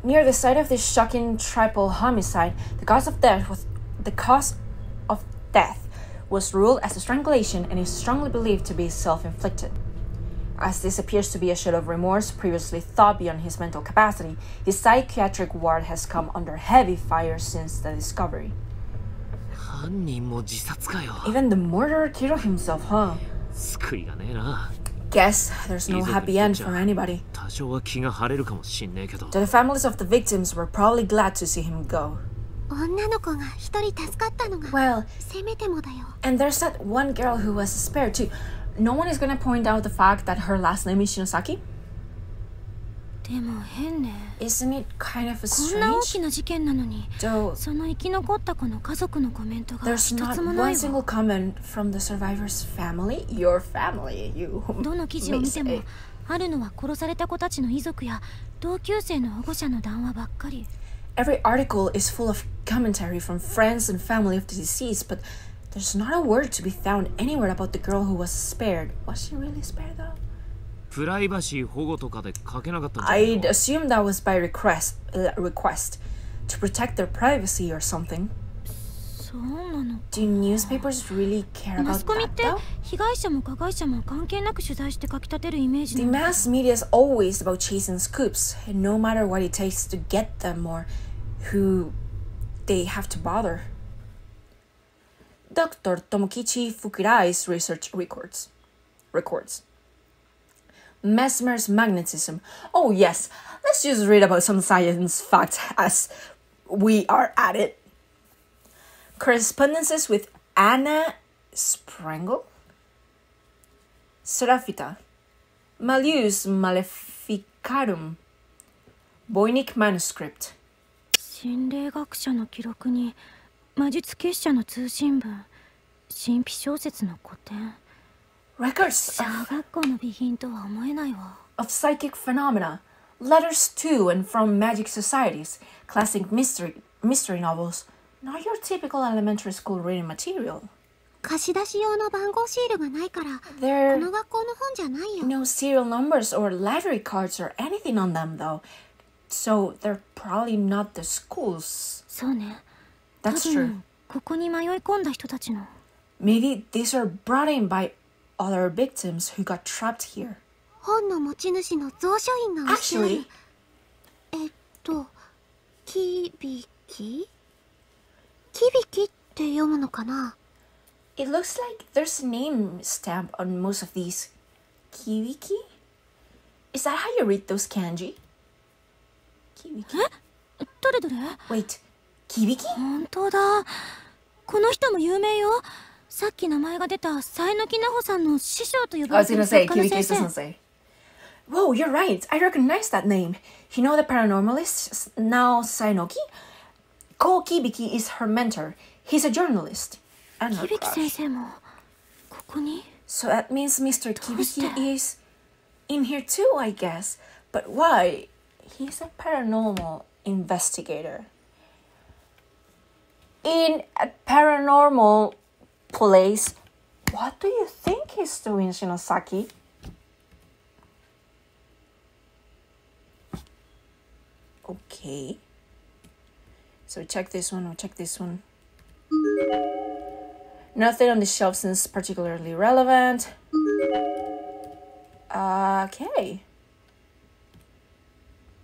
Near the site of this shocking triple homicide, the cause of death was ruled as a strangulation and is strongly believed to be self-inflicted. As this appears to be a show of remorse previously thought beyond his mental capacity, his psychiatric ward has come under heavy fire since the discovery. Even the murderer killed himself, huh? Guess there's no happy end for anybody. Though the families of the victims were probably glad to see him go. Well, and there's that one girl who was spared too. No one is gonna point out the fact that her last name is Shinosaki? Isn't it kind of strange? Though, there's not one single comment from the survivor's family? Your family, you may say. Every article is full of commentary from friends and family of the deceased, but there's not a word to be found anywhere about the girl who was spared. Was she really spared though? I'd assume that was by request to protect their privacy or something. Do newspapers really care about that though? The mass media is always about chasing scoops, and no matter what it takes to get them or who they have to bother. Dr. Tomokichi Fukurai's research records. Mesmer's magnetism. Oh yes, let's just read about some science facts as we are at it. Correspondences with Anna Sprengel, Seraphita, Malleus Maleficarum, Voynich manuscript. Records of psychic phenomena, letters to and from magic societies, classic mystery novels, not your typical elementary school reading material. There are no serial numbers or library cards or anything on them though, so they're probably not the school's. That's true. Maybe these are brought in by other victims who got trapped here. Actually, it looks like there's a name stamp on most of these. Kibiki? Is that how you read those kanji? Kibiki? Wait, Kibiki? I was gonna say Kibiki-sensei. Whoa, you're right. I recognize that name. You know the paranormalist, Nao Sainoki? Ko Kibiki is her mentor. He's a journalist. And her crush. So that means Mr. Kibiki is in here too, I guess. But why? He's a paranormal investigator. In a paranormal place, what do you think he's doing, Shinosaki? Okay. So check this one, or check this one. Nothing on the shelf seems particularly relevant. Okay.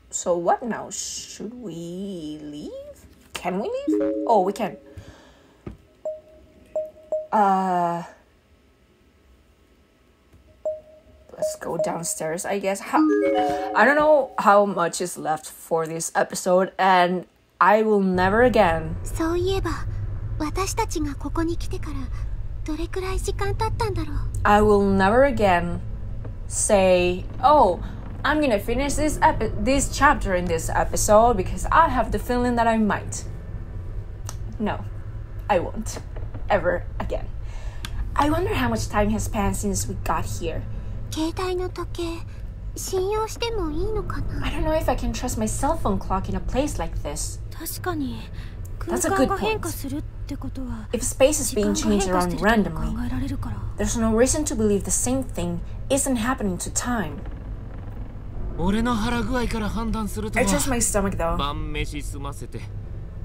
So what now? Should we leave? Can we leave? Oh, we can. Let's go downstairs, I guess. I don't know how much is left for this episode, and I will never again. I will never again say, oh, I'm gonna finish this chapter in this episode because I have the feeling that I might. No, I won't. Ever again. I wonder how much time has passed since we got here. I don't know if I can trust my cell phone clock in a place like this. That's a good point. If space is being changed around randomly, there's no reason to believe the same thing isn't happening to time. 俺の腹具合から判断するとは I trust my stomach though. 晩飯済ませて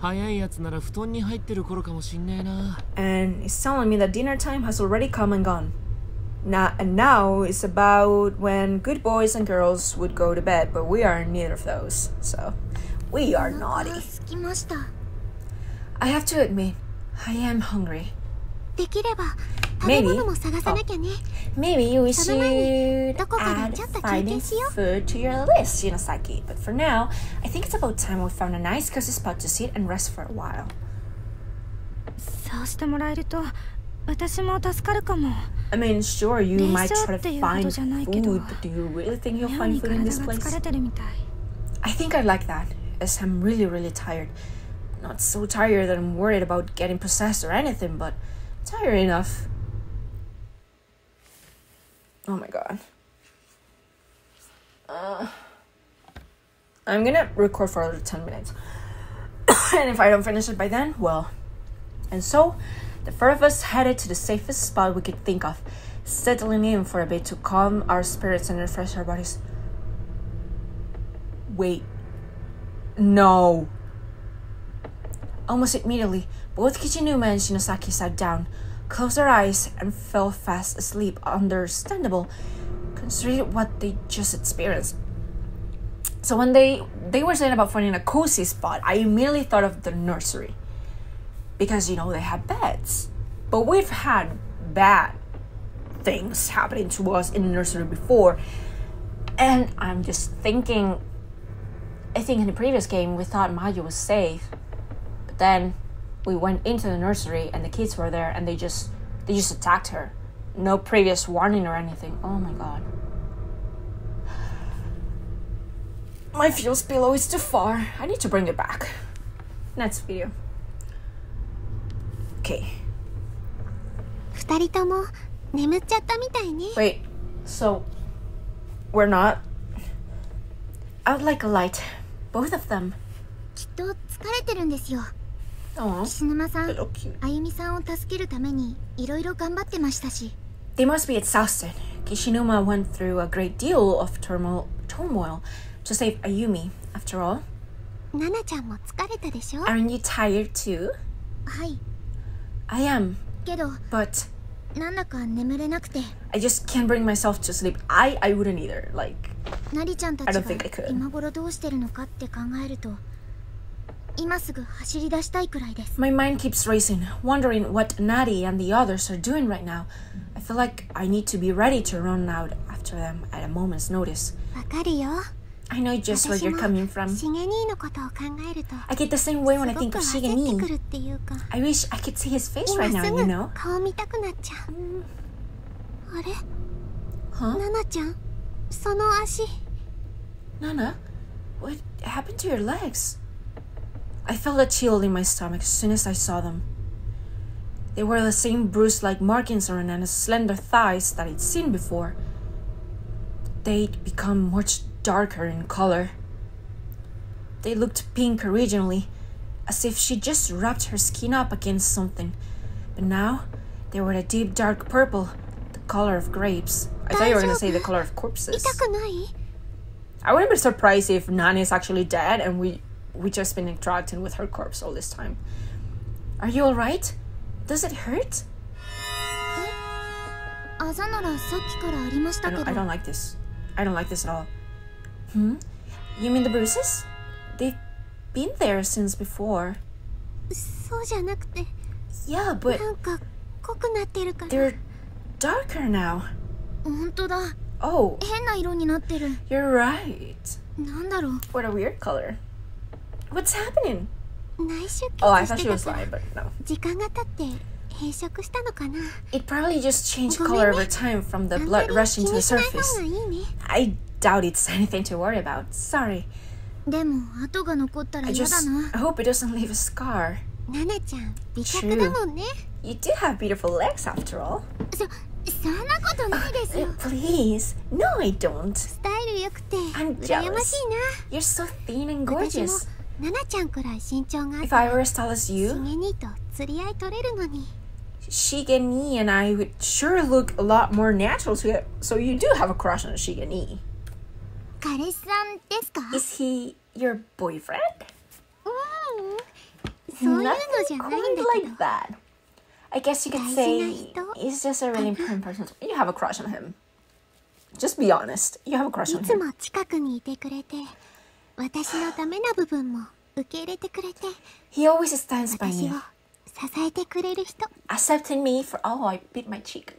早いやつなら布団に入ってる頃かもしんねえな And it's telling me that dinner time has already come and gone. Now it's about when good boys and girls would go to bed, but we are neither of those, so we are naughty. I have to admit, I am hungry. Maybe we should add finding food to your list, Shinosaki. But for now, I think it's about time we found a nice cozy spot to sit and rest for a while. I mean, sure, you might try to find food, but do you really think you'll find food in this place? I think I'd like that, as I'm really, really tired. Not so tired that I'm worried about getting possessed or anything, but tired enough. Oh my god. I'm gonna record for another 10 minutes. And if I don't finish it by then, well. And so, the four of us headed to the safest spot we could think of, settling in for a bit to calm our spirits and refresh our bodies. Wait. No. Almost immediately, both Kichinuma and Shinosaki sat down, closed their eyes, and fell fast asleep. Understandable, considering what they just experienced. So when they were saying about finding a cozy spot, I immediately thought of the nursery. Because, they have beds. But we've had bad things happening to us in the nursery before. And I'm just thinking, I think in the previous game we thought Maju was safe. But then we went into the nursery and the kids were there and they just attacked her. No previous warning or anything. Oh my god. My fuse pillow is too far. I need to bring it back. Next video. Okay. Wait, so we're not? I would like a light. Both of them. Oh, little cute. They must be exhausted. Kishinuma went through a great deal of turmoil to save Ayumi. After all, aren't you tired too? I am, but I just can't bring myself to sleep. I wouldn't either. I don't think I could. My mind keeps racing, wondering what Nadi and the others are doing right now. I feel like I need to be ready to run out after them at a moment's notice. I know just where you're coming from. I get the same way when I think of Shigeni. I wish I could see his face right now, Huh? Nana? What happened to your legs? I felt a chill in my stomach as soon as I saw them. They were the same bruise-like markings on Nana's slender thighs that I'd seen before. They'd become much darker in color. They looked pink originally, as if she just wrapped her skin up against something. But now, they were a deep dark purple, the color of grapes. I thought you were going to say the color of corpses. I wouldn't be surprised if Nani is actually dead and we just been interacting with her corpse all this time. Are you alright? Does it hurt? I don't like this. I don't like this at all. You mean the bruises? They've been there since before. Yeah, but they're darker now. Oh, you're right. What a weird color. What's happening? Oh, I thought she was lying, but no. It probably just changed color over time from the blood rushing to the surface. I doubt it's anything to worry about. Sorry. I hope it doesn't leave a scar. True. You do have beautiful legs after all. Please. No, I don't. I'm jealous. You're so thin and gorgeous. If I were as tall as you, Shigeni and I would sure look a lot more natural to it. So you do have a crush on Shigeni. 彼氏さんですか？ Is he your boyfriend? そういうの Nothing じゃないん quite だけ like ど。 that. I guess you could 大事な say 人。 he's just a really important person. You have a crush on him. Just be honest. You have a crush い on つ him. も近くにいてくれて、私のダメな部分も受け入れてくれて、 He always stands by 私 me, を支えてくれる人。 accepting me for I bit my cheek.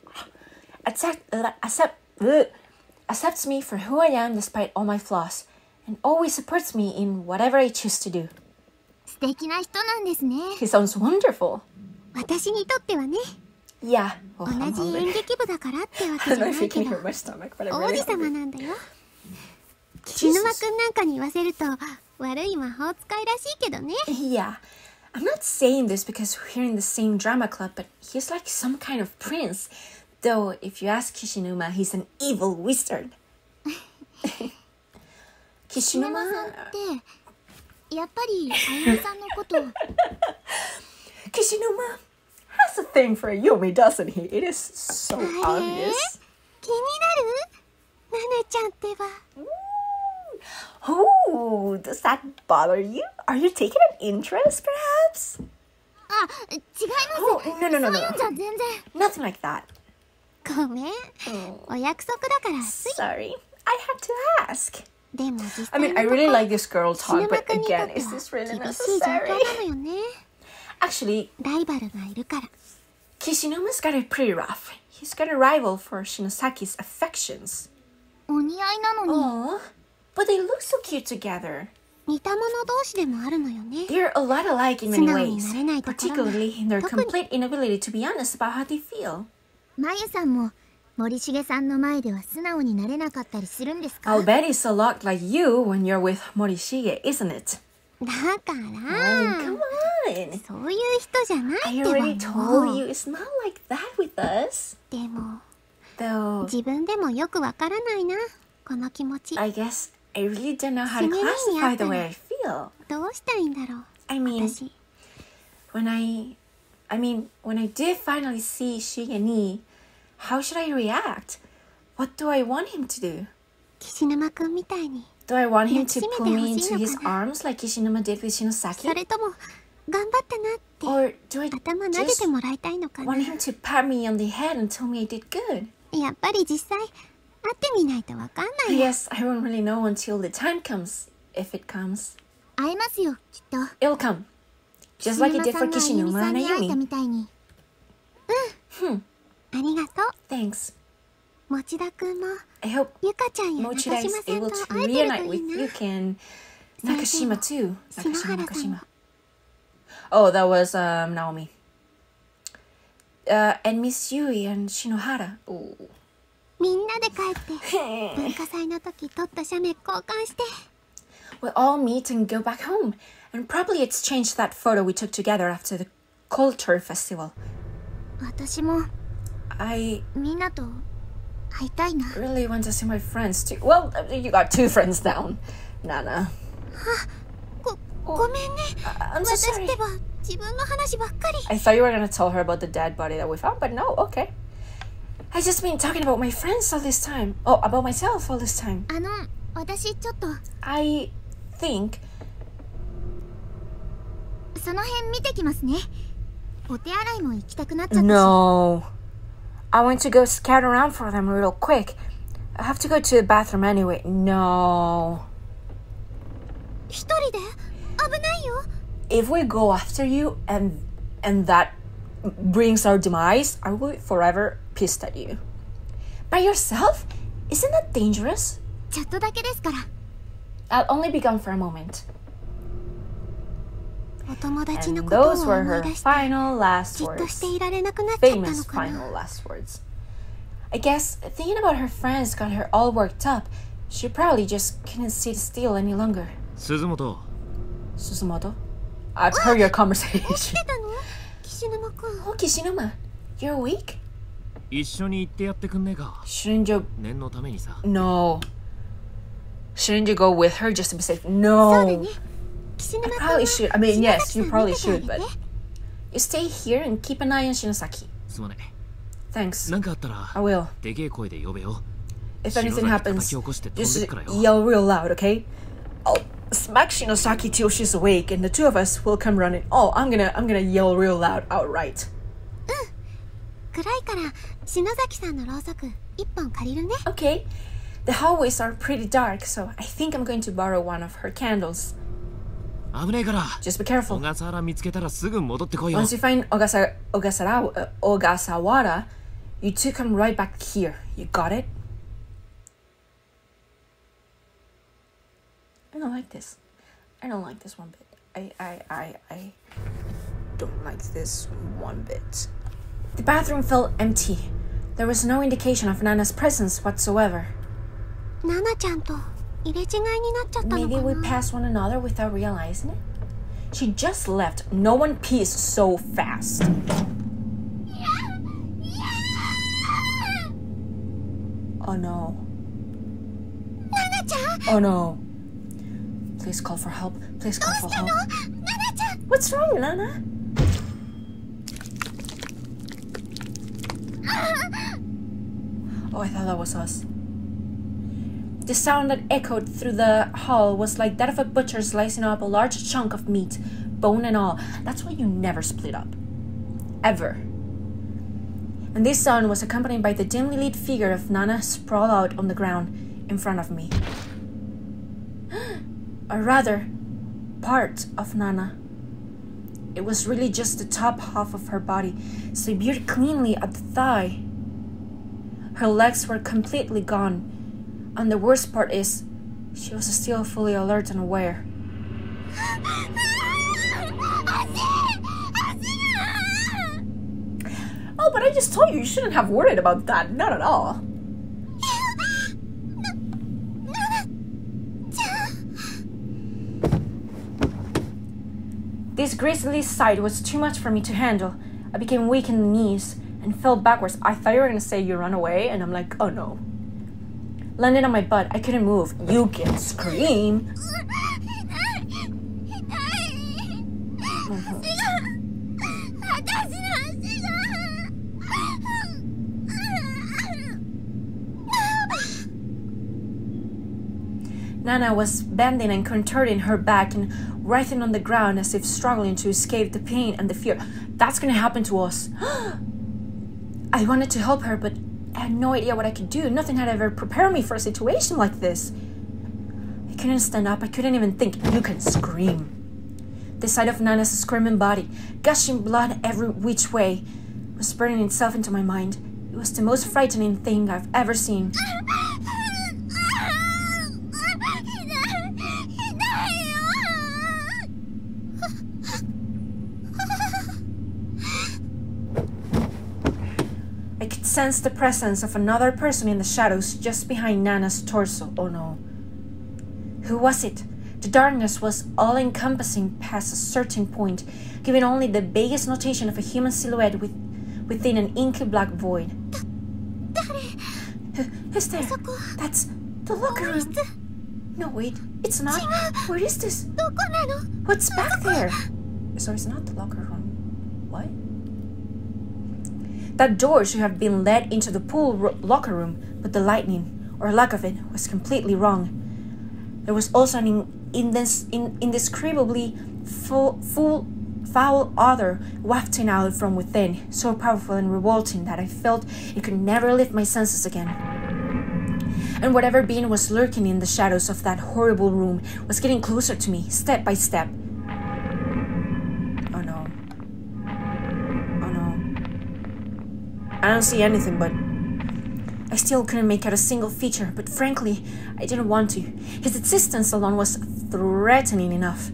Accepts me for who I am despite all my flaws, and always supports me in whatever I choose to do. 素敵な人なんですね。 He sounds wonderful. 私にとってはね、 Yeah. 同 Oh, I'm じ hungry. 演劇部だからってわ I け don't じゃ know な if you いけ can ど、 hear my stomach, but I'm 王 really 子様 hungry. なんだよ。岸沼くんなんかに言わせると悪い魔法使いらしいけどね。 Yeah. I'm not saying this because we're in the same drama club, but he's like some kind of prince. Though, if you ask Kishinuma, he's an evil wizard. 岸沼 Kishinuma? さんってやっぱりあゆみさんのこと Kishinuma has a thing for Yumi, doesn't he? It is so あれ obvious. 気になる？ナナちゃんってば。 Oh, does that bother you? Are you taking an interest, perhaps? あ、違います。 Oh, no, no, no, そう no. いうんじゃ全然。 Nothing like that. ごめん。お約束だからつい。 Sorry, I had to ask. でも実 I 際 mean, の I とこ really like this girl 岸 talk, 沼 but くんにとっ again, て is は this really 厳しい状況 necessary? なのよね。 Actually, ライバルがいるから。 Kishinuma's got it pretty rough. He's got a rival for Shinosaki's affections. お似合いなのに Aww, but they look so cute together. 似た者同士でもあるのよね。 They're a lot alike in many 素直に ways, なれないところも particularly in their 特に complete inability to be honest about how they feel. まゆさんも森重さんの前では素直になれなかったりするんですか？ I'll bet it's a lot like you when you're with Morishige, isn't it? だか Oh, ら come on. そういう人じゃない I ってば already も told う you it's not like that with us. でも Though, 自分でもよくわからないなこの気持ち I guess I really don't know how to すぐに classify the 会ったら way I feel. どうしたいんだろう I mean, 私 when I do finally see Shigeni, how should I react? What do I want him to do? 岸沼くんみたいに Do I want him to 抱きしめて pull me ほしい into の his かな arms like Kishinuma did with そ Shinosaki? れとも頑張ったなって Or do I 頭撫で just てもらいたいのかな want him to pat me on the head and tell me I did good? やっぱり実際会ってみないとわかんな I いよ guess I won't really know until the time comes, if it comes. 会えますよきっと It'll come. Just like it did for 岸沼 Kishinuma さん and があゆみさんに会えた Ayumi. みたいにありがと Thanks. う持田くんも I hope ゆかちゃんや中 Mochida 島 is さん able と to 会えてる reunite といい with な Yuki and Nakashima too. Nakashima, 篠原さんも Nakashima. Oh, that was Naomi. And Miss Yui and Shinohara. Ooh. みんなで帰って文化祭の時撮った写メ交換して We'll all meet and go back home, and probably exchange that photo we took together after the culture festival. 私も I みんなと会いたいな really want to see my friends too. Well, you got two friends down, Nana. ごめんね I'm so 私 sorry. ってば自分の話ばっかり I thought you were gonna tell her about the dead body that we found, but no, okay. I just been talking about my friends all this time. Oh, about myself all this time. 私ちょっと I think その辺見てきますねお手洗いも行きたくなっちゃったし no. I want to go scout around for them real quick. I have to go to the bathroom anyway. No. 一人で危ないよ If we go after you and that brings our demise, I will be forever pissed at you. By yourself? Isn't that dangerous? ちょっとだけですから I'll only be gone for a moment. お友達の And ことを those were 思い her 出して final last じっとして words. いられなくなっちゃった Famous のか final な last words. I guess thinking about her friends got her all worked up. She probably just couldn't sit still any longer. 鈴本 Suzumoto? I've heard your conversation. 来てたの岸沼くん Oh, Kishinuma, you're awake? 一緒に行ってやってくんねえか Shouldn't you... 念のためにさ No. Shouldn't you go with her just to be safe? そうだ No. ね岸 I 沼くん probably should. I mean, yes, you 篠 probably 崎さん should, 見ててあ but げて you stay here and keep an eye on Shinosaki. すまね Thanks. なんかあったら I will. でけえ声で呼べよ if anything happens, just yell real loud, okay? I'll smack Shinosaki till she's awake, and the two of us will come running. Oh, I'm gonna yell real loud outright. 暗いから篠崎さんのろうそく1本借りるね。 Okay. The hallways are pretty dark, so I think I'm going to borrow one of her candles. 危ねえから。 Just be careful. 小笠原見つけたらすぐ戻ってこいよ。 Once you find Ogasawara, you two come right back here. You got it? I don't like this. I don't like this one bit. I don't like this one bit. The bathroom felt empty. There was no indication of Nana's presence whatsoever. ナナちゃんと入れ違いになっちゃったのかな。 Maybe we passed one another without realizing it. She just left. No one pees so fast. Oh no. ナナちゃん。 Oh no. Please call for help. Please call for help. ナナちゃん。 What's wrong, Nana? Oh, I thought that was us. The sound that echoed through the hall was like that of a butcher slicing up a large chunk of meat, bone and all. That's why you never split up. Ever. And this sound was accompanied by the dimly lit figure of Nana sprawled out on the ground in front of me. Or rather, part of Nana. It was really just the top half of her body, severed cleanly at the thigh. Her legs were completely gone. And the worst part is, she was still fully alert and aware. Oh, but I just told you shouldn't have worried about that. Not at all. This grisly sight was too much for me to handle. I became weak in the knees and fell backwards. I thought you were going to say you run away, and I'm like, oh no. Landed on my butt. I couldn't move. You can scream. Nana was bending and contorting her back and writhing on the ground as if struggling to escape the pain and the fear. That's gonna happen to us. I wanted to help her, but I had no idea what I could do. Nothing had ever prepared me for a situation like this. I couldn't stand up. I couldn't even think. You can scream. The sight of Nana's screaming body, gushing blood every which way, was burning itself into my mind. It was the most frightening thing I've ever seen. I could sense the presence of another person in the shadows just behind Nana's torso. Oh no. Who was it? The darkness was all-encompassing past a certain point, giving only the vaguest notation of a human silhouette within an inky black void. Who's there? That's the locker room. No, wait, it's not. Where is this? What's back there? So it's not the locker room. What? That door should have been led into the pool locker room, but the lighting, or lack of it, was completely wrong. There was also an indescribably foul odor wafting out from within, so powerful and revolting that I felt it could never lift my senses again. And whatever being was lurking in the shadows of that horrible room was getting closer to me, step by step. Oh no. Oh no. I don't see anything, but I still couldn't make out a single feature, but frankly, I didn't want to. His existence alone was threatening enough.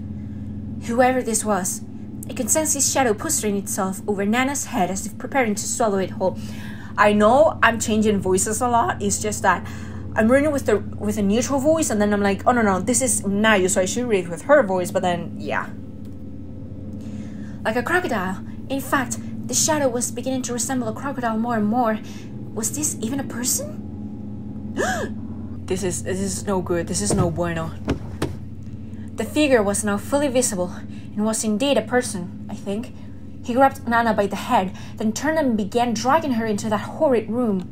Whoever this was, I could sense his shadow posturing itself over Nana's head as if preparing to swallow it whole. I know I'm changing voices a lot, it's just that I'm reading with a neutral voice, and then I'm like, oh no, this is Nayu, so I should read with her voice, but then, yeah. Like a crocodile. In fact, the shadow was beginning to resemble a crocodile more and more. Was this even a person? This is no good. This is no bueno. The figure was now fully visible and was indeed a person, I think. He grabbed Nana by the head, then turned and began dragging her into that horrid room.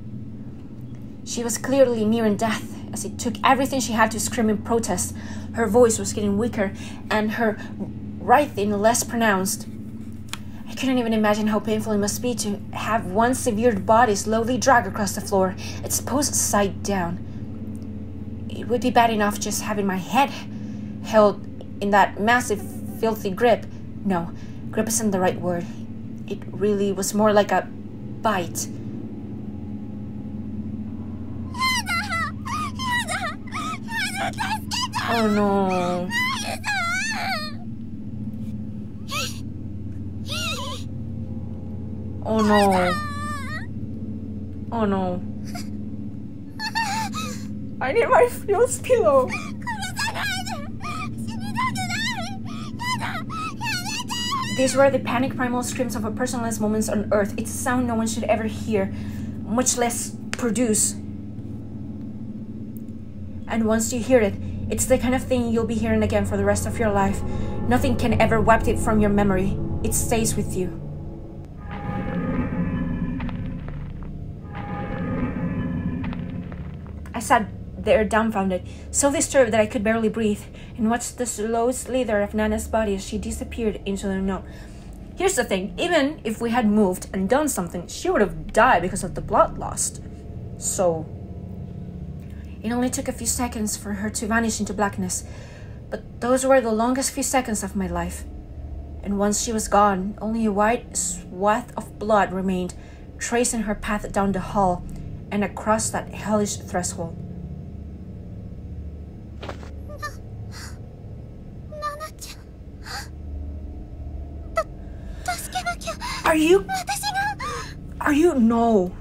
She was clearly nearing death, as it took everything she had to scream in protest. Her voice was getting weaker, and her writhing less pronounced. I couldn't even imagine how painful it must be to have one severed body slowly drag across the floor, exposed side down. It would be bad enough just having my head held in that massive, filthy grip. No, grip isn't the right word. It really was more like a bite. Oh no. Oh no. Oh no. I need my feels pillow. These were the panic primal screams of a personless moments on Earth. It's a sound no one should ever hear, much less produce. And once you hear it, it's the kind of thing you'll be hearing again for the rest of your life. Nothing can ever wipe it from your memory. It stays with you. I sat there dumbfounded, so disturbed that I could barely breathe, and watched the slow slither of Nana's body as she disappeared into the unknown. Here's the thing, even if we had moved and done something, she would have died because of the blood lost. So it only took a few seconds for her to vanish into blackness, but those were the longest few seconds of my life. And once she was gone, only a white swath of blood remained, tracing her path down the hall and across that hellish threshold. Are you? No.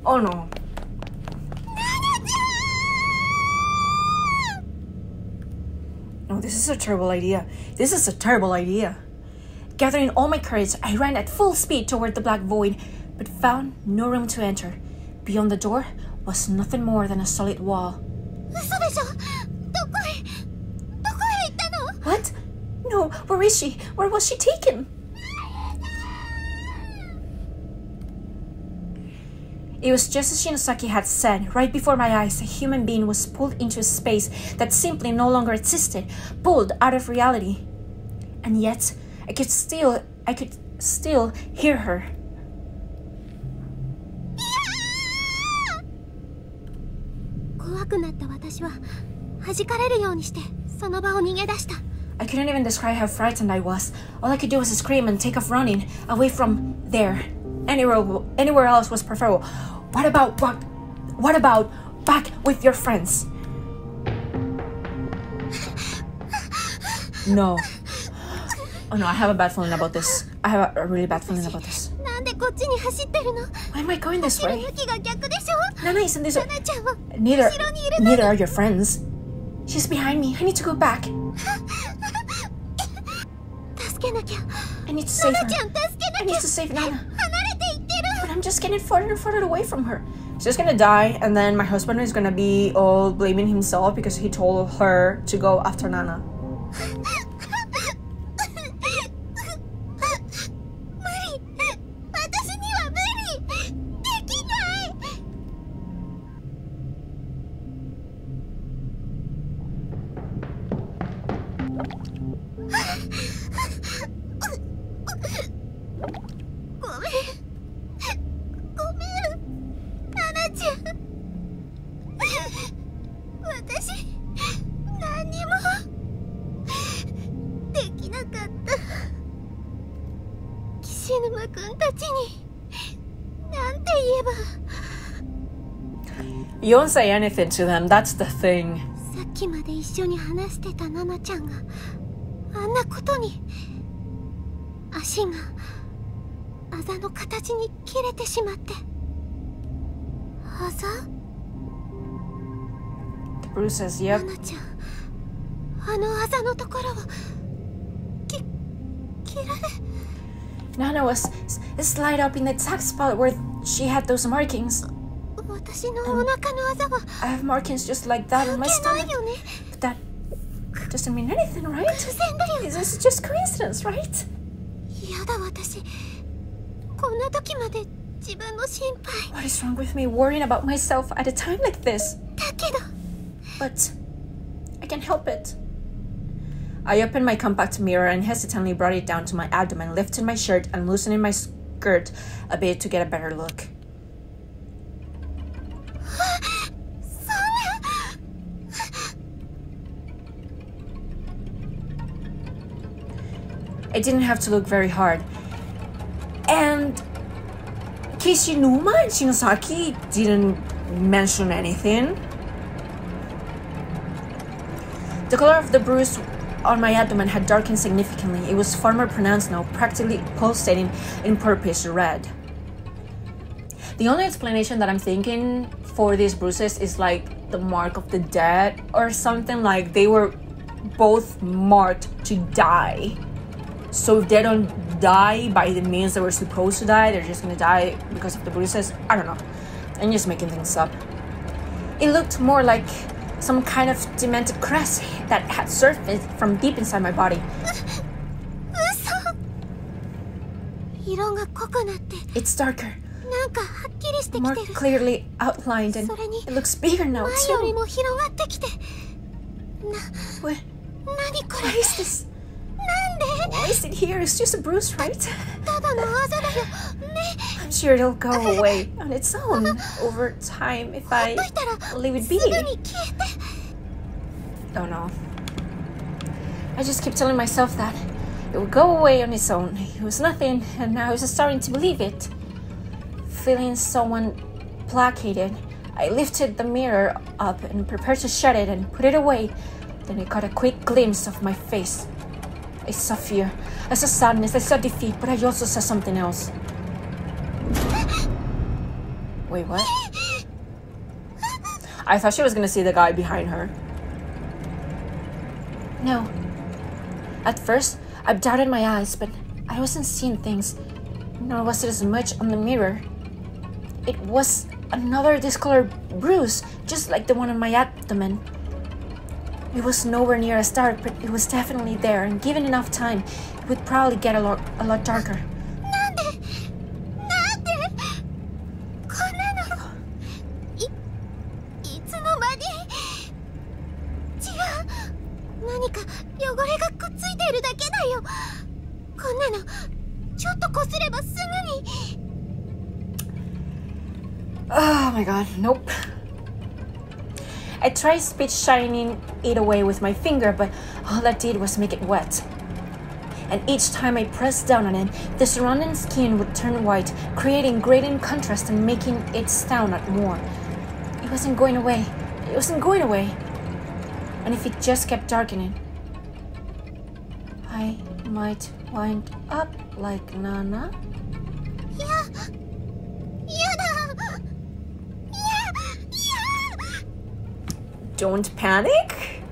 Oh no. No, this is a terrible idea. Gathering all my courage, I ran at full speed toward the black void, but found no room to enter. Beyond the door was nothing more than a solid wall. What? No, where is she? Where was she taken? It was just as Shinosaki had said. Right before my eyes, a human being was pulled into a space that simply no longer existed, pulled out of reality. And yet, I could still hear her. I couldn't even describe how frightened I was. All I could do was scream and take off running away from there. Anywhere else was preferable. What about back with your friends? No. Oh no, I have a bad feeling about this. I have a really bad feeling about this. Why am I going this way? Nana isn't this way. Neither are your friends. She's behind me. I need to go back. I need to save her. I need to save Nana. But I'm just getting further and further away from her. She's gonna die, and then my husband is gonna be all blaming himself because he told her to go after Nana. You don't say anything to them, that's the thing. The bruises, yep. Nana was slid up in the exact spot where she had those markings. 私のお腹のあざは I have markings just like that on my 関係ない stomach. よね。 But that doesn't mean anything, right? 偶然だよ。 This is just coincidence, right? やだ私。こんな時まで自分の心配。 What is wrong with me worrying about myself at a time like this? だけど。 But I can't help it. I opened my compact mirror and hesitantly brought it down to my abdomen, lifted my shirt and loosening my skirt a bit to get a better look. I didn't have to look very hard. And Kishinuma and Shinosaki didn't mention anything. The color of the bruise on my abdomen had darkened significantly. It was far more pronounced now, practically pulsating in purplish red. The only explanation that I'm thinking for these bruises is like the mark of the dead or something, like they were both marked to die. So if they don't die by the means they were supposed to die, they're just gonna die because of the bruises. I don't know. I'm just making things up. It looked more like some kind of demented crest that had surfaced from deep inside my body. 色が濃くなって。 It's darker, なんかはっきりしてき more てる。 clearly outlined, and それに it looks bigger now 前より too. も広がってきて。 What? 何こ What れ。 is this? なんで。 Why is it here? It's just a bruise, right? ただのあざだよ。ね。 I'm sure it'll go away on its own over time if I ほっといたら leave it す be. ぐに消えて。 Oh no. I just keep telling myself that it would go away on its own. It was nothing, and now I was starting to believe it. Feeling somewhat placated, I lifted the mirror up and prepared to shut it and put it away. Then I caught a quick glimpse of my face. I saw fear, I saw sadness, I saw defeat, but I also saw something else. Wait, what? I thought she was gonna see the guy behind her. No. At first, I doubted my eyes, but I wasn't seeing things, nor was it as much on the mirror. It was another discolored bruise, just like the one on my abdomen. It was nowhere near as dark, but it was definitely there, and given enough time, it would probably get a lot darker. なんで。なんで。こんなの。いつの間に。違う。何か汚れがくっついているだけだよ。こんなのちょっとこすればすぐに。 Oh my god, nope. I tried spit shining it away with my finger, but all that did was make it wet. And each time I pressed down on it, the surrounding skin would turn white, creating great contrast and making it stand out more. It wasn't going away. It wasn't going away. And if it just kept darkening, I might wind up like Nana. いや。やだ。Don't panic.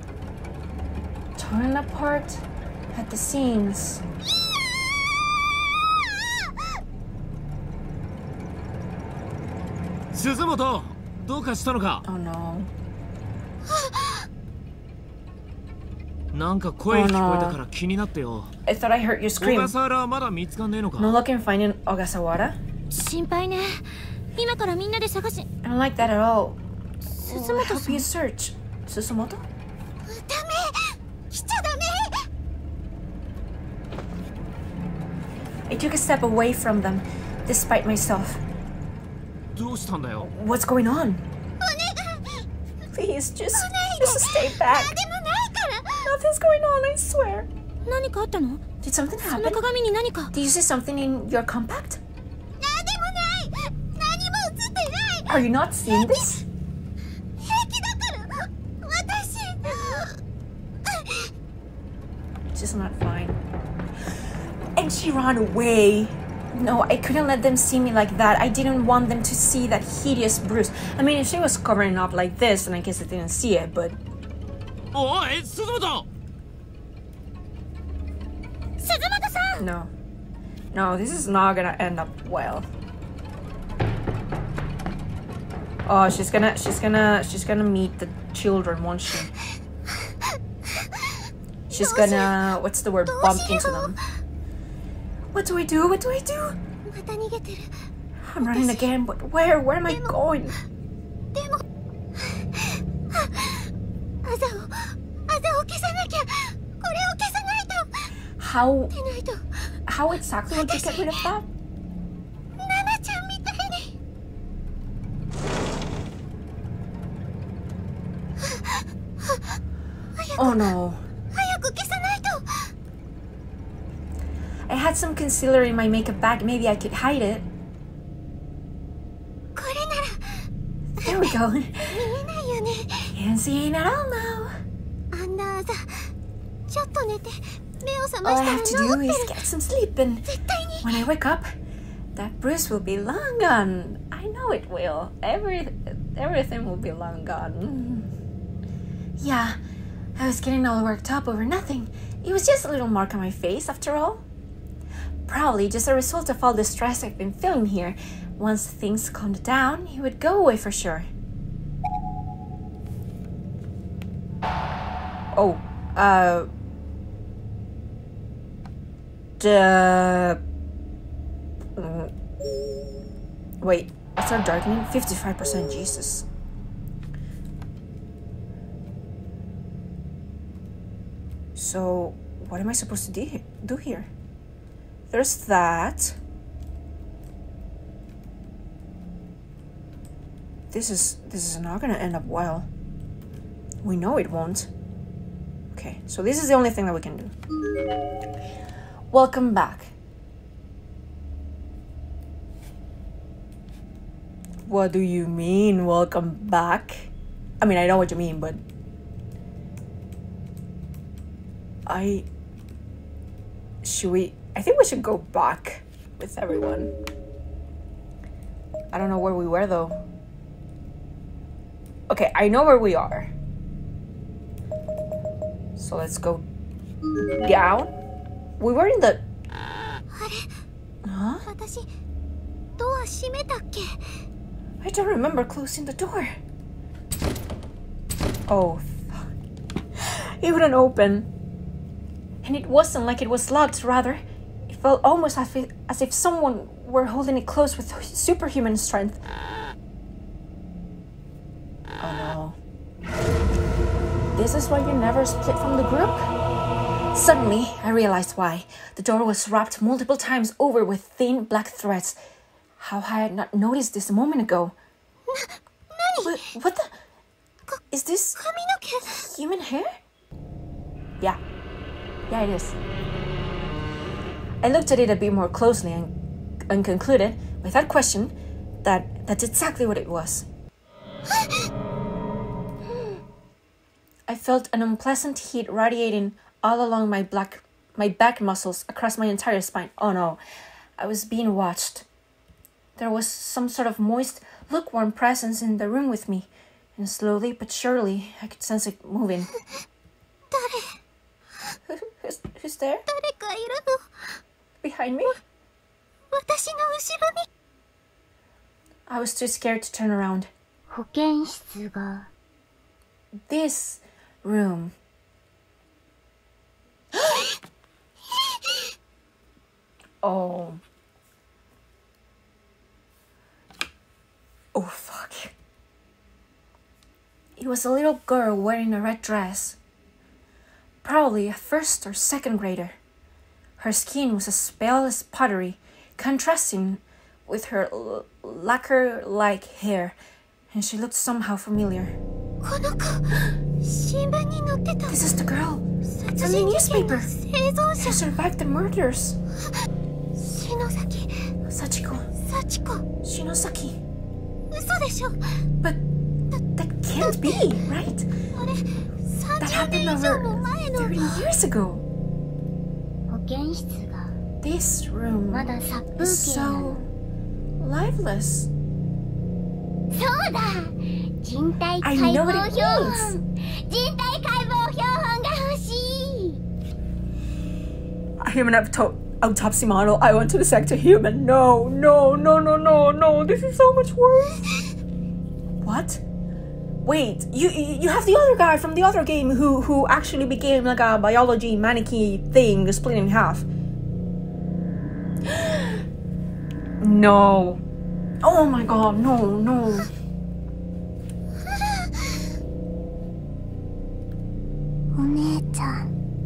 Torn apart at the seams. Suzumoto, どうかしたのか? Oh no. なんか声聞こえたから気になってよ。 I thought I heard you 小 scream. 笠原はまだ見つかんねえのか? No luck in finding Ogasawara? 心配ね。今からみんなで探し。 I don't like that at all. 鈴 We'll 本 help さん。 you search. Susumoto? ダメ。来ちゃダメ。 I took a step away from them, despite myself. どうしたんだよ? What's going on? お願い。 Please, just 来ない stay で。 back. でもないから。 Nothing's going on, I swear. 何かあったの？ Did something その happen? 鏡に何か。 Did you see something in your compact? なんでもない。何も映ってない。 Are you not seeing this? 平気だから。私。 Just not fine. And she ran away. No, I couldn't let them see me like that. I didn't want them to see that hideous bruise. I mean, if she was covering up like this, then I guess I didn't see it, but... おい、鈴本! 鈴本さん。 No. No, this is not gonna end up well. Oh, she's gonna meet the children, won't she? She's gonna, what's the word, bump into them. What do I do? What do I do? I'm running again, but where? Where am I going? How exactly would you get rid of that? Oh no. I had some concealer in my makeup bag. Maybe I could hide it. There we go. Can't see it at all now. All I have to do is get some sleep, and when I wake up, that bruise will be long gone. I know it will. Everything will be long gone. Yeah, I was getting all worked up over nothing. It was just a little mark on my face, after all. Probably just a result of all the stress I've been feeling here. Once things calmed down, it would go away for sure. Oh, wait, it started darkening? 55%, Jesus. So, what am I supposed to do here? There's that. This is not gonna end up well. We know it won't. Okay, so this is the only thing that we can do. Welcome back. What do you mean, welcome back? I mean, I know what you mean, but I think we should go back with everyone. I don't know where we were though. Okay, I know where we are. So let's go down. We were in the... Huh? I don't remember closing the door. Oh, fuck. It wouldn't open. And it wasn't like it was locked, rather. It felt almost as if someone were holding it closed with superhuman strength. Oh no. This is why you never split from the group? Suddenly, I realized why. The door was wrapped multiple times over with thin black threads. How had I not noticed this a moment ago? What the? Is this human hair? Yeah. Yeah, it is. I looked at it a bit more closely and concluded, without question, that that's exactly what it was. I felt an unpleasant heat radiating all along my back muscles across my entire spine. Oh no, I was being watched. There was some sort of moist, lukewarm presence in the room with me, and slowly but surely I could sense it moving. Who's there? Behind me? I was too scared to turn around. This room. Oh. Oh, fuck. It was a little girl wearing a red dress. Probably a first or second grader. Her skin was as pale as pottery, contrasting with her lacquer-like hair, and she looked somehow familiar. This is the girl from the newspaper who survived the murders. Sachiko. Shinosaki. But that can't be, right? That happened over 30 years ago. This room is so lifeless. I know what it means. A human autopsy model. I want to dissect a human. No. This is so much worse. What? Wait, you have the other guy from the other game who actually became like a biology mannequin thing split in half. No. Oh my god, no.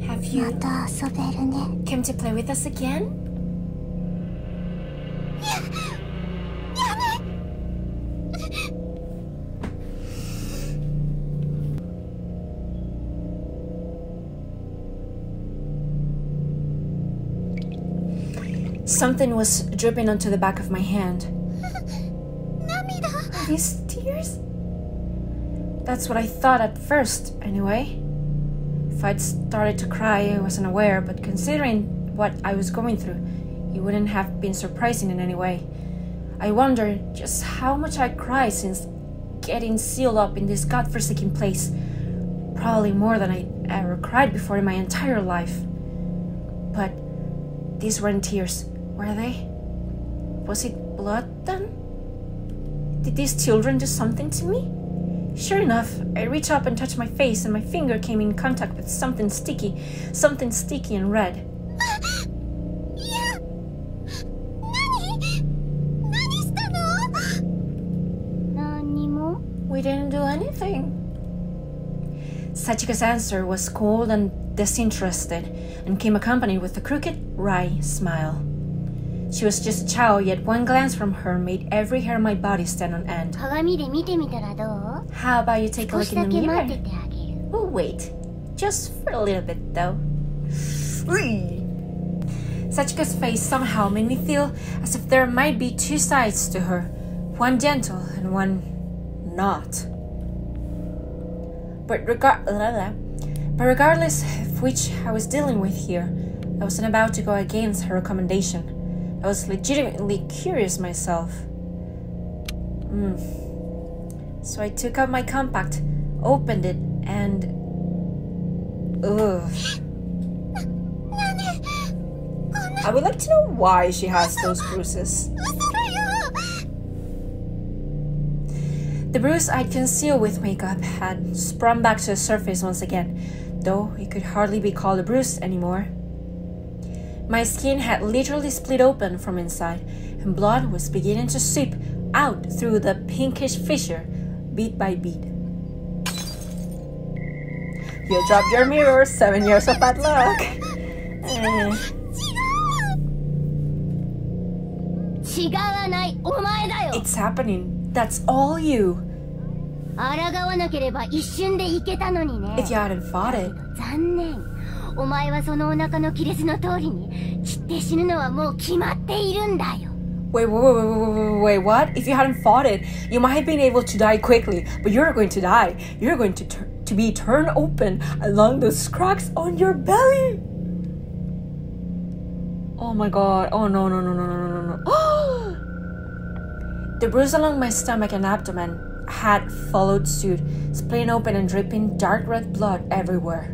Have you come to play with us again? Something was dripping onto the back of my hand. Are these tears? That's what I thought at first, anyway. If I'd started to cry, I wasn't aware, but considering what I was going through, it wouldn't have been surprising in any way. I wonder just how much I cried since getting sealed up in this godforsaken place. Probably more than I ever cried before in my entire life. But these weren't tears, were they? Was it blood then? Did these children do something to me? Sure enough, I reached up and touched my face, and my finger came in contact with something sticky and red. We didn't do anything. Sachika's answer was cold and disinterested, and came accompanied with a crooked, wry smile. She was just a child, yet one glance from her made every hair on my body stand on end. How about you take a look in the mirror? We'll wait. Just for a little bit, though. Sachika's face somehow made me feel as if there might be two sides to her. One gentle and one not. But regardless of which I was dealing with here, I wasn't about to go against her recommendation. I was legitimately curious myself. So I took out my compact, opened it, and... ugh. I would like to know why she has those bruises. The bruise I'd concealed with makeup had sprung back to the surface once again, though it could hardly be called a bruise anymore. My skin had literally split open from inside, and blood was beginning to seep out through the pinkish fissure, bead by bead. You dropped your mirror, 7 years of bad luck. It's happening. That's all you. If you hadn't fought it. Wait, what? If you hadn't fought it, you might have been able to die quickly, but you're going to die. You're going to be torn open along those cracks on your belly. Oh my god. Oh no. The bruise along my stomach and abdomen had followed suit, splitting open and dripping dark red blood everywhere.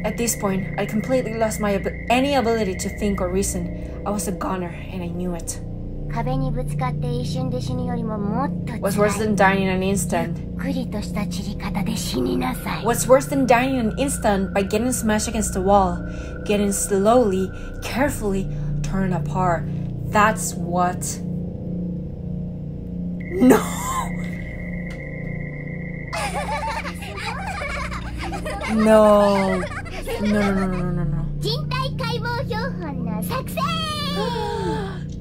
At this point, I completely lost any ability to think or reason. I was a goner, and I knew it. What's worse than dying in an instant? What's worse than dying in an instant by getting smashed against the wall, getting slowly, carefully torn apart? That's what... No! No.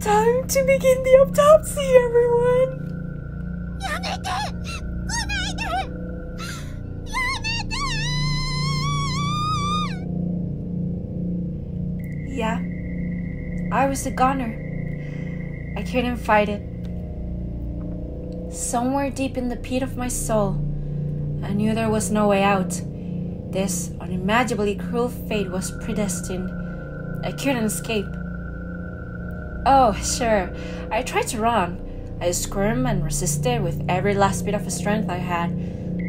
Time to begin the autopsy, everyone! Yeah, I was a goner. I couldn't fight it. Somewhere deep in the pit of my soul, I knew there was no way out. This unimaginably cruel fate was predestined. I couldn't escape. Oh, sure, I tried to run. I squirmed and resisted with every last bit of strength I had,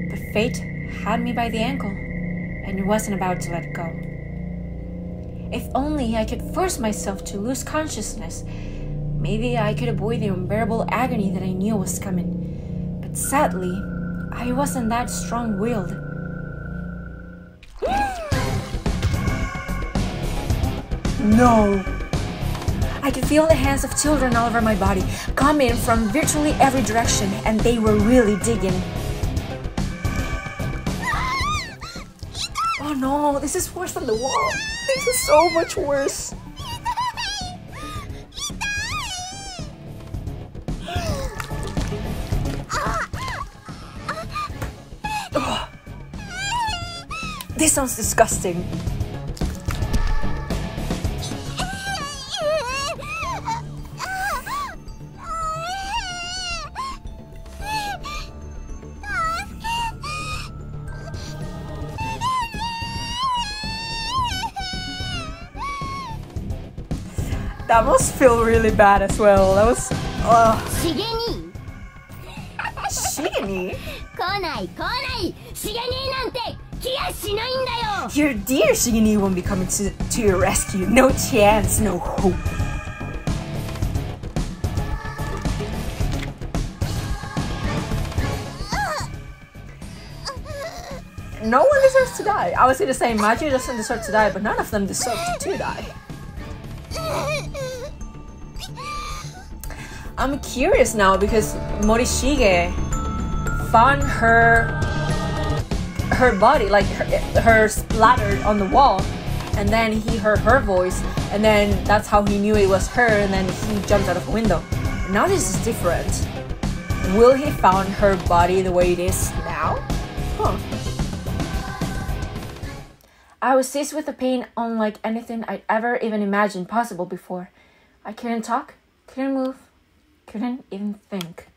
but fate had me by the ankle, and it wasn't about to let go. If only I could force myself to lose consciousness. maybe I could avoid the unbearable agony that I knew was coming. But sadly, I wasn't that strong-willed. No! I could feel the hands of children all over my body, coming from virtually every direction, and they were really digging. Oh no, this is worse than the wall. This is so much worse. Ugh. This sounds disgusting. That must feel really bad as well. That was... Shigeni! Shigeni? Your dear Shigeni won't be coming to your rescue. No chance, no hope. No one deserves to die. I was going to say Magi doesn't deserve to die, but none of them deserve to die. I'm curious now because Morishige found her body, like her splattered on the wall, and then he heard her voice, and then that's how he knew it was her, and then he jumped out of a window. And now this is different. Will he found her body the way it is now? Huh. I was seized with a pain unlike anything I'd ever even imagined possible before. I couldn't talk, couldn't move, couldn't even think.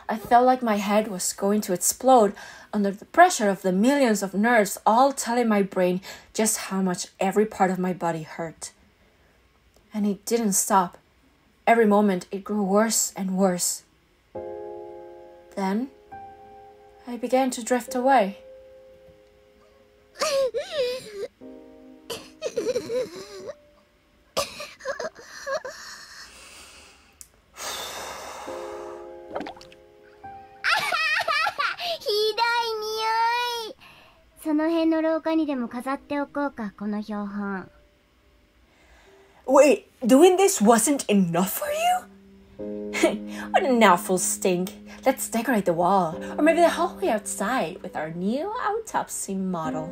I felt like my head was going to explode under the pressure of the millions of nerves all telling my brain just how much every part of my body hurt. And it didn't stop. Every moment it grew worse and worse. Then I began to drift away. Wait, doing this wasn't enough for you? What an awful stink. Let's decorate the wall, or maybe the hallway outside with our new autopsy model.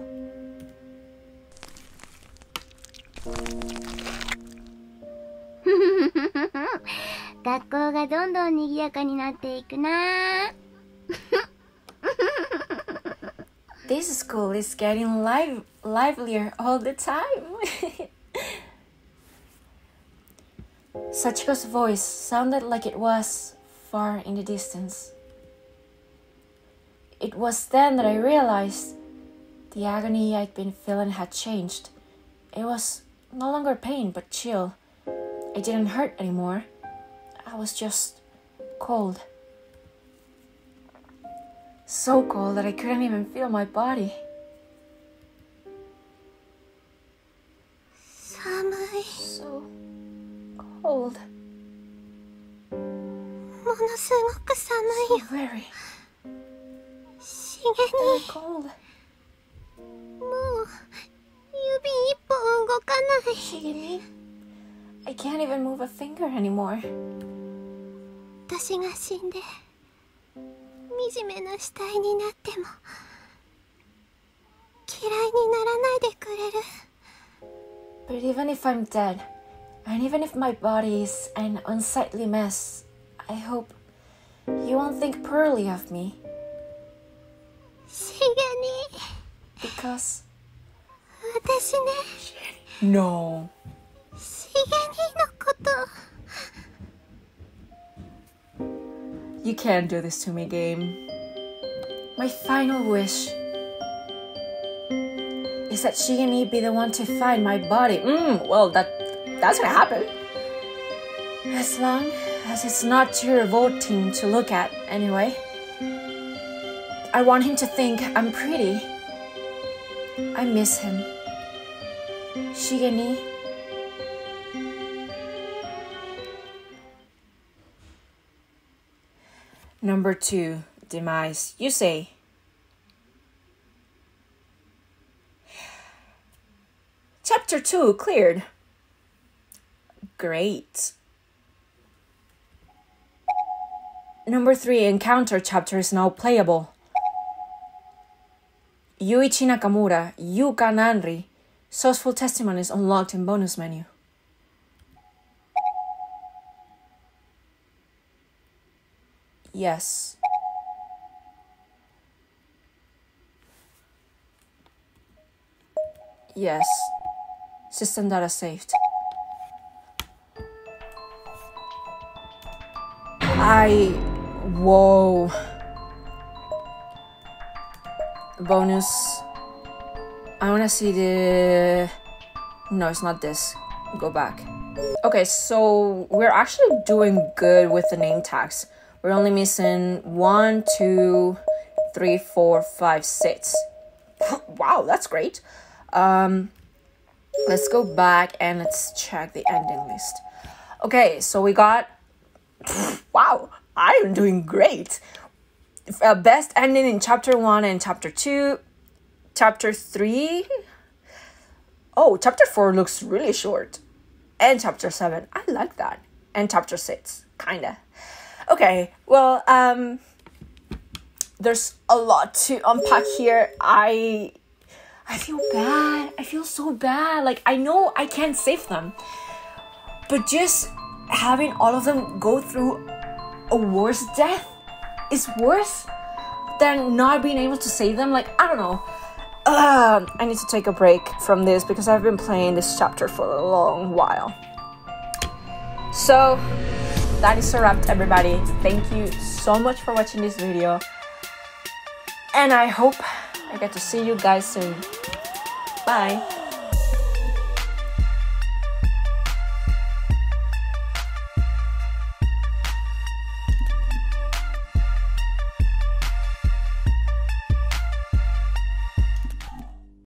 This school is getting livelier all the time. Sachiko's voice sounded like it was far in the distance. It was then that I realized the agony I'd been feeling had changed. It was no longer pain, but chill. It didn't hurt anymore. I was just cold. So cold that I couldn't even feel my body. So cold. So very cold. Shigemi, I can't even move a finger anymore. But even if I'm dead, and even if my body is an unsightly mess, I hope you won't think poorly of me. Because... No. You can't do this to me, game. My final wish is that Shigeni be the one to find my body. Well, that's gonna happen. As long as it's not too revolting to look at, anyway. I want him to think I'm pretty. I miss him. Shigeni. Number 2, demise. You say. Chapter 2 cleared. Great. Number 3, encounter chapter is now playable. Yuichi Nakamura, Yuka Nanri, sourceful testimonies unlocked in bonus menu. Yes. Yes. System data saved. Whoa. Bonus. I wanna see the... No, it's not this. Go back. Okay, so we're actually doing good with the name tags. We're only missing 1, 2, 3, 4, 5, 6. Wow, that's great. Let's go back and let's check the ending list. Okay, so we got... Wow, I am doing great. Best ending in chapter 1 and chapter 2. Chapter 3. Oh, chapter 4 looks really short. And chapter 7, I like that. And chapter 6, kinda. Okay, well, there's a lot to unpack here. I feel bad. I feel so bad. Like, I know I can't save them. But just having all of them go through a worse death is worse than not being able to save them. Like, I don't know. I need to take a break from this because I've been playing this chapter for a long while. So, that is a wrap, everybody. Thank you so much for watching this video. And I hope I get to see you guys soon. Bye.